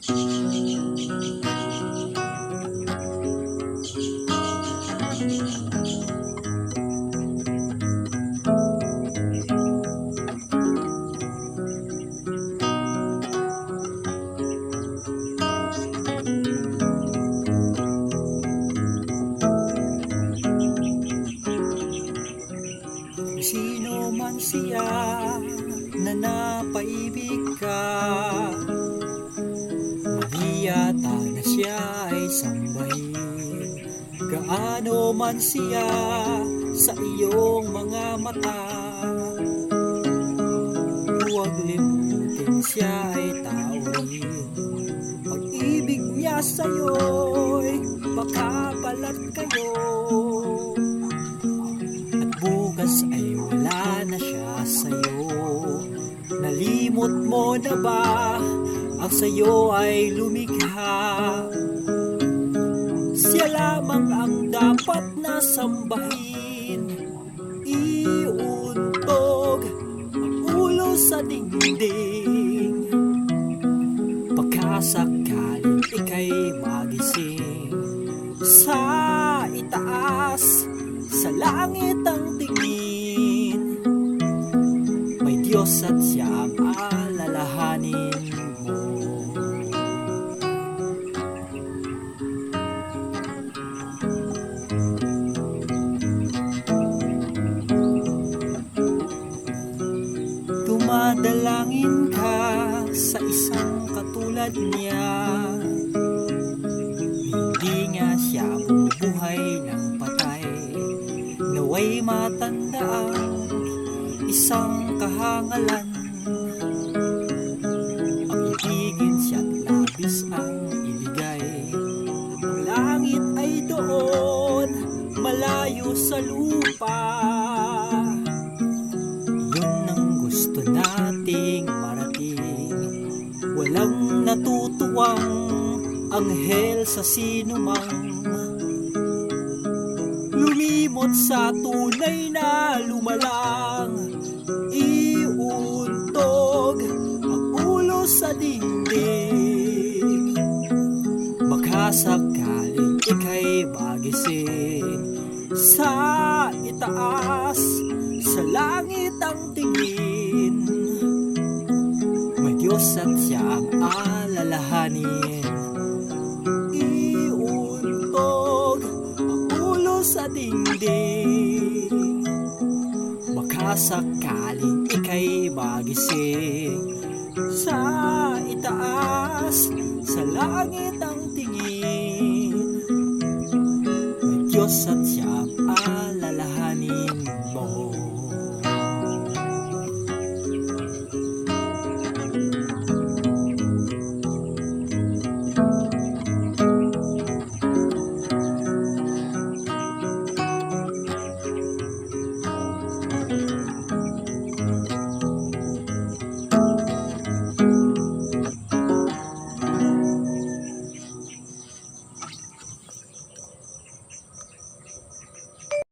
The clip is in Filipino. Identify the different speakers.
Speaker 1: Sino man siya na napaibig ka, mali yata na siya ay sambahin. Gaano man siya sa iyong mga mata, huwag limutin siya ay tao rin. Pag-ibig niya sa'yo'y makabalat kayo, bukas ay wala na siya sa'yo. Nalimot mo na ba ang sa'yo ay lumikha? Siya lamang ang dapat na sambahin. Iuntog ang ulo sa dingding, pagkasakaling ika'y magising. Sa itaas, sa langit ang tingin, may Diyos at siya ang alalahanin mo. Dumadalangin ka sa isang katulad niya, hindi nga siya bumubuhay ng patay. Naway matanda ang isang kahangalan, ang ibigin siya't labis ang ibigay. Ang langit ay doon, malayo sa lupa. Yun ang gusto nating marating. Walang natutuwang anghel sa sinumang lumimot sa tunay na lumalang. Iuntog ang ulo sa dingding, makasakaling ika'y magising. Sa itaas, sa langit ang tingin, may Diyos at siya ang alalahanin. Sa dingding, makasakaling ika'y magising. Sa itaas, sa langit ang tingin, may Diyos at siya